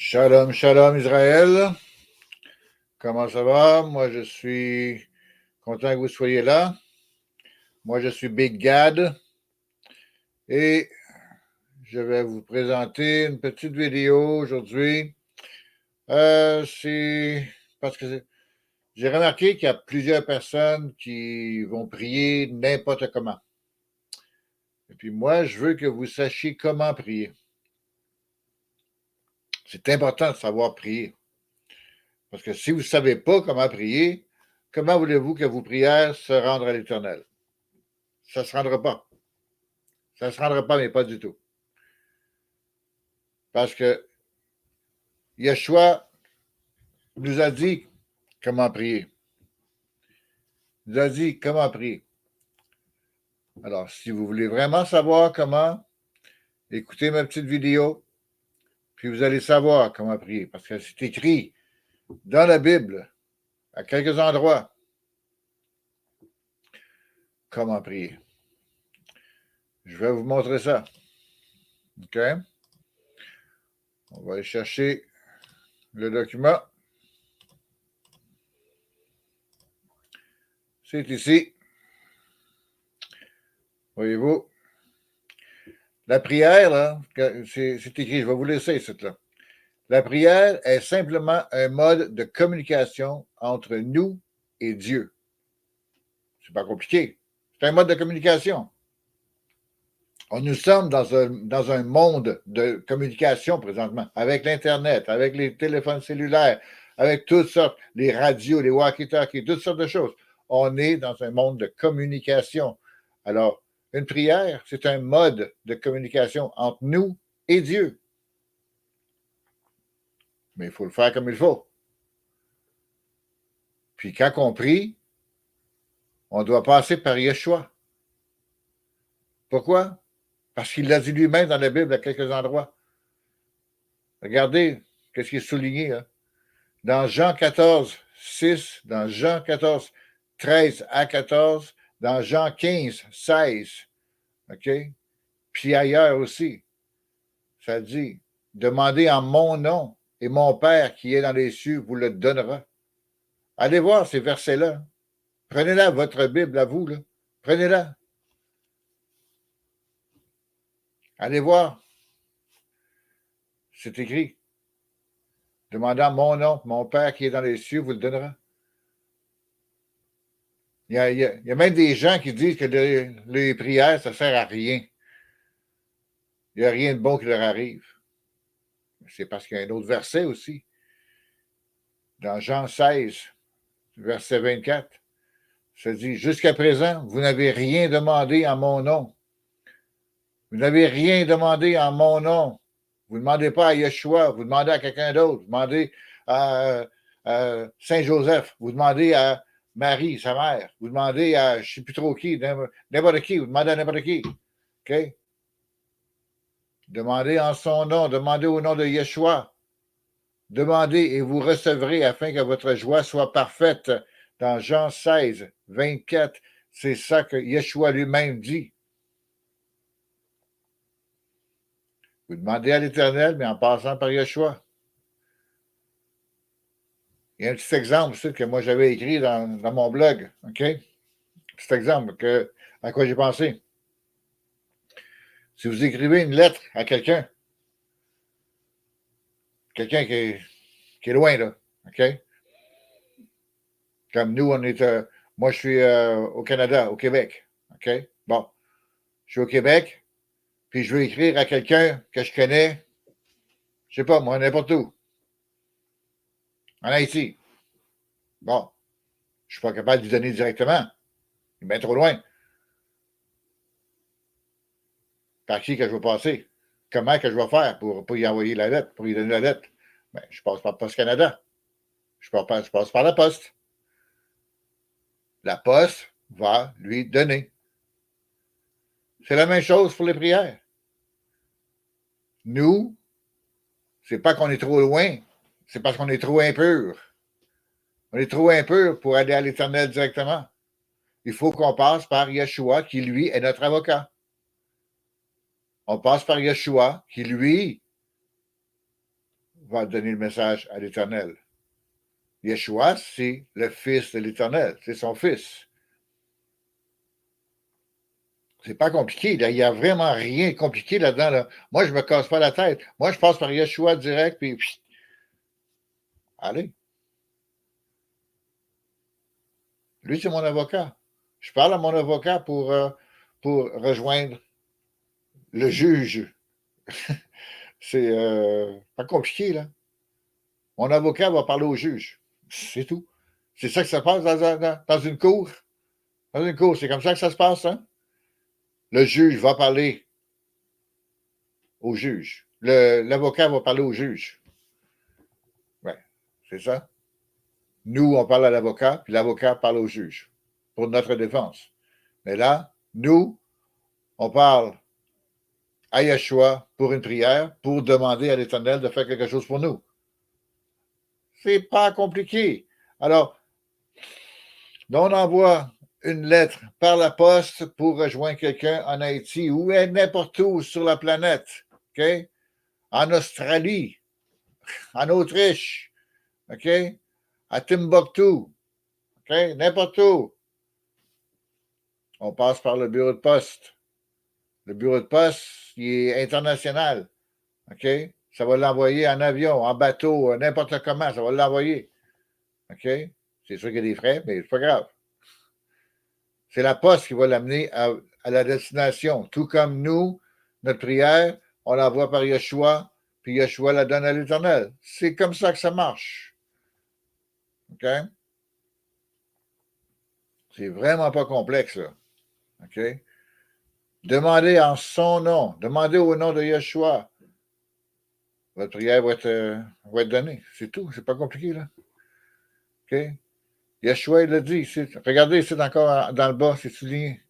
Shalom, shalom Israël. Comment ça va? Moi, je suis content que vous soyez là. Moi, je suis Big Gad et je vais vous présenter une petite vidéo aujourd'hui. C'est parce que j'ai remarqué qu'il y a plusieurs personnes qui vont prier n'importe comment. Et puis moi, je veux que vous sachiez comment prier. C'est important de savoir prier. Parce que si vous ne savez pas comment prier, comment voulez-vous que vos prières se rendent à l'Éternel? Ça ne se rendra pas. Ça ne se rendra pas, mais pas du tout. Parce que Yeshua nous a dit comment prier. Il nous a dit comment prier. Alors, si vous voulez vraiment savoir comment, écoutez ma petite vidéo, puis vous allez savoir comment prier. Parce que c'est écrit dans la Bible, à quelques endroits, comment prier. Je vais vous montrer ça. OK? On va aller chercher le document. C'est ici. Voyez-vous? La prière, là, c'est écrit, je vais vous laisser cette là. La prière est simplement un mode de communication entre nous et Dieu. C'est pas compliqué. C'est un mode de communication. Nous sommes dans un monde de communication présentement, avec l'Internet, avec les téléphones cellulaires, avec toutes sortes, les radios, les walkie-talkies, toutes sortes de choses. On est dans un monde de communication. Alors, une prière, c'est un mode de communication entre nous et Dieu. Mais il faut le faire comme il faut. Puis quand on prie, on doit passer par Yeshua. Pourquoi? Parce qu'il l'a dit lui-même dans la Bible à quelques endroits. Regardez qu'est-ce qui est souligné. Hein? Dans Jean 14, 6, dans Jean 14, 13 à 14, dans Jean 15, 16. OK? Puis ailleurs aussi. Ça dit, demandez en mon nom et mon Père qui est dans les cieux vous le donnera. Allez voir ces versets-là. Prenez-la, votre Bible à vous. Là. Prenez-la. Allez voir. C'est écrit. Demandant mon nom, mon Père qui est dans les cieux vous le donnera. Il y a même des gens qui disent que les prières, ça ne sert à rien. Il n'y a rien de bon qui leur arrive. C'est parce qu'il y a un autre verset aussi. Dans Jean 16, verset 24, ça dit, jusqu'à présent, vous n'avez rien demandé en mon nom. Vous n'avez rien demandé en mon nom. Vous ne demandez pas à Yeshua, vous demandez à quelqu'un d'autre, vous demandez à Saint-Joseph, vous demandez à Marie, sa mère, vous demandez à je ne sais plus trop qui, n'importe qui, vous demandez à n'importe qui. OK? Demandez en son nom, demandez au nom de Yeshua. Demandez et vous recevrez afin que votre joie soit parfaite. Dans Jean 16, 24, c'est ça que Yeshua lui-même dit. Vous demandez à l'Éternel, mais en passant par Yeshua. Il y a un petit exemple que moi j'avais écrit dans mon blog. OK? Petit exemple à quoi j'ai pensé. Si vous écrivez une lettre à quelqu'un qui est loin, là, OK? Comme nous, moi, je suis au Canada, au Québec, OK? Bon, je suis au Québec, puis je veux écrire à quelqu'un que je connais, je sais pas, moi, n'importe où, en Haïti. Bon, je suis pas capable de lui donner directement. Il est bien trop loin. Par qui que je vais passer? Comment que je vais faire pour y envoyer la lettre, pour lui donner la lettre? Ben, je passe par Poste Canada. Je passe par la Poste. La Poste va lui donner. C'est la même chose pour les prières. Nous, c'est pas qu'on est trop loin, c'est parce qu'on est trop impur. On est trop impur pour aller à l'Éternel directement. Il faut qu'on passe par Yeshua, qui lui est notre avocat. On passe par Yeshua, qui lui va donner le message à l'Éternel. Yeshua, c'est le Fils de l'Éternel, c'est son Fils. C'est pas compliqué, il n'y a vraiment rien de compliqué là-dedans. Là. Moi, je ne me casse pas la tête. Moi, je passe par Yeshua direct, puis allez. Lui, c'est mon avocat. Je parle à mon avocat pour rejoindre le juge. C'est pas compliqué, là. Mon avocat va parler au juge. C'est tout. C'est ça que ça passe dans une cour. Dans une cour, c'est comme ça que ça se passe, hein? Le juge va parler au juge. L'avocat va parler au juge. Ouais, c'est ça. Nous, on parle à l'avocat, puis l'avocat parle au juge pour notre défense. Mais là, nous, on parle à Yeshua pour une prière, pour demander à l'Éternel de faire quelque chose pour nous. C'est pas compliqué. Alors, on envoie une lettre par la poste pour rejoindre quelqu'un en Haïti ou n'importe où sur la planète, OK? En Australie, en Autriche, OK? À Timbuktu, OK? N'importe où. On passe par le bureau de poste. Le bureau de poste, il est international, OK? Ça va l'envoyer en avion, en bateau, n'importe comment, ça va l'envoyer, OK? C'est sûr qu'il y a des frais, mais c'est pas grave. C'est la poste qui va l'amener à la destination. Tout comme nous, notre prière, on l'envoie par Yeshua, puis Yeshua la donne à l'Éternel. C'est comme ça que ça marche. OK? C'est vraiment pas complexe, là. OK? Demandez en son nom. Demandez au nom de Yeshua. Votre prière va être donnée. C'est tout. C'est pas compliqué, là. OK? Yeshua, il l'a dit. Regardez, c'est encore dans le bas, c'est souligné.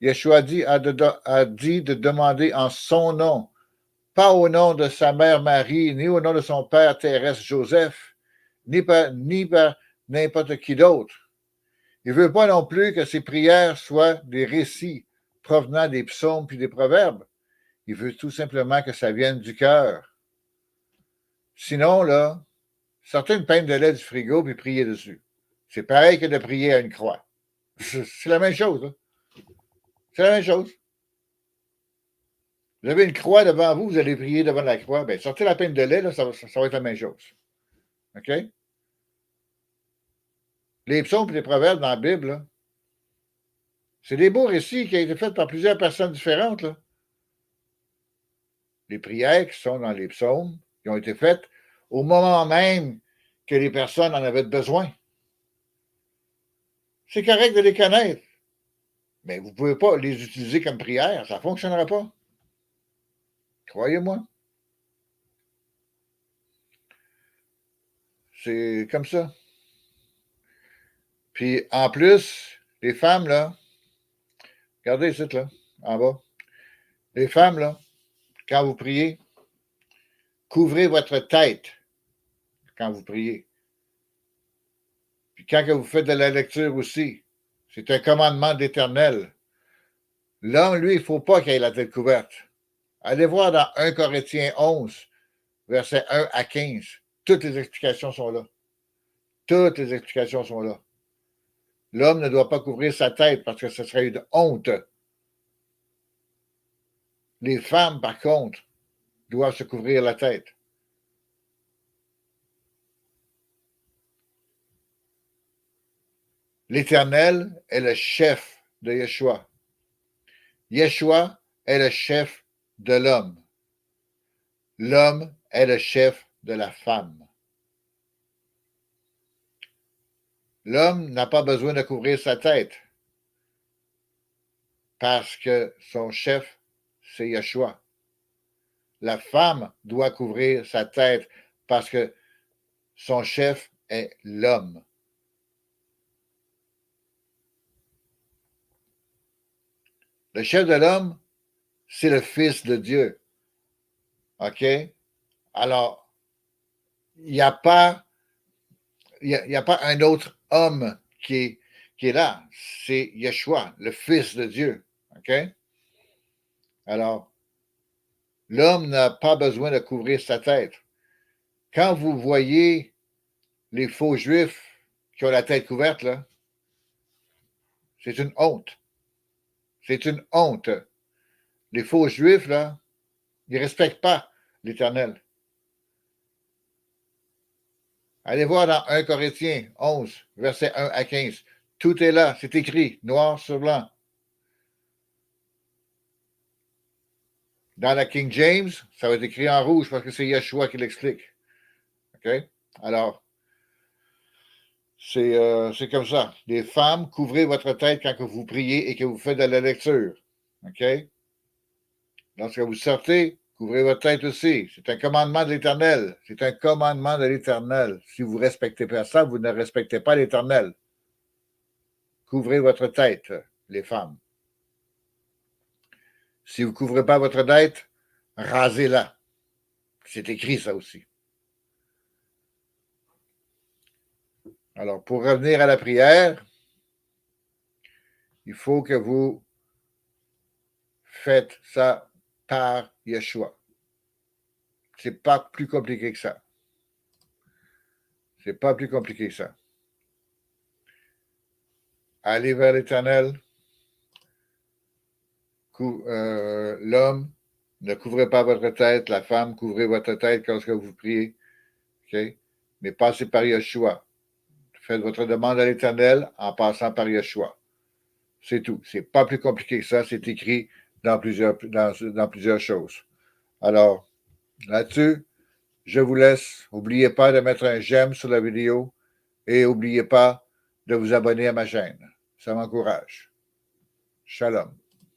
Yeshua a dit de demander en son nom. Pas au nom de sa mère Marie, ni au nom de son père terrestre Joseph, ni par n'importe qui d'autre. Il ne veut pas non plus que ses prières soient des récits provenant des psaumes puis des proverbes. Il veut tout simplement que ça vienne du cœur. Sinon, là, sortez une pinte de lait du frigo puis priez dessus. C'est pareil que de prier à une croix. C'est la même chose. Là. C'est la même chose. Vous avez une croix devant vous, vous allez prier devant la croix. Bien, sortez la pinte de lait, là, ça va être la même chose. OK? Les psaumes et les proverbes dans la Bible, là, c'est des beaux récits qui ont été faits par plusieurs personnes différentes. Là. Les prières qui sont dans les psaumes, qui ont été faites au moment même que les personnes en avaient besoin. C'est correct de les connaître, mais vous ne pouvez pas les utiliser comme prière, ça ne fonctionnera pas. Croyez-moi. C'est comme ça. Puis en plus, les femmes, là, regardez ici, là, en bas. Les femmes, là, quand vous priez, couvrez votre tête quand vous priez. Puis quand que vous faites de la lecture aussi, c'est un commandement d'Éternel. L'homme, lui, il ne faut pas qu'il ait la tête couverte. Allez voir dans 1 Corinthiens 11, versets 1 à 15. Toutes les explications sont là. Toutes les explications sont là. L'homme ne doit pas couvrir sa tête parce que ce serait une honte. Les femmes, par contre, doivent se couvrir la tête. L'Éternel est le chef de Yeshua. Yeshua est le chef de l'homme. L'homme est le chef de la femme. L'homme n'a pas besoin de couvrir sa tête parce que son chef, c'est Yeshua. La femme doit couvrir sa tête parce que son chef est l'homme. Le chef de l'homme, c'est le Fils de Dieu. OK? Alors, il n'y a pas un autre homme qui est là. C'est Yeshua, le Fils de Dieu. OK? Alors, l'homme n'a pas besoin de couvrir sa tête. Quand vous voyez les faux juifs qui ont la tête couverte, là, c'est une honte. C'est une honte. Les faux juifs, là, ils ne respectent pas l'Éternel. Allez voir dans 1 Corinthiens 11, versets 1 à 15. Tout est là, c'est écrit, noir sur blanc. Dans la King James, ça va être écrit en rouge parce que c'est Yeshua qui l'explique. OK? Alors, c'est comme ça. Les femmes, couvrez votre tête quand vous priez et que vous faites de la lecture. OK? Lorsque vous sortez, couvrez votre tête aussi. C'est un commandement de l'Éternel. C'est un commandement de l'Éternel. Si vous ne respectez pas ça, vous ne respectez pas l'Éternel. Couvrez votre tête, les femmes. Si vous ne couvrez pas votre tête, rasez-la. C'est écrit ça aussi. Alors, pour revenir à la prière, il faut que vous faites ça par Yeshua. C'est pas plus compliqué que ça. C'est pas plus compliqué que ça. Allez vers l'Éternel. L'homme, ne couvrez pas votre tête. La femme, couvrez votre tête lorsque vous priez. Okay? Mais passez par Yeshua. Faites votre demande à l'Éternel en passant par Yeshua. C'est tout. C'est pas plus compliqué que ça. C'est écrit dans plusieurs choses. Alors, là-dessus, je vous laisse. N'oubliez pas de mettre un j'aime sur la vidéo et n'oubliez pas de vous abonner à ma chaîne. Ça m'encourage. Shalom.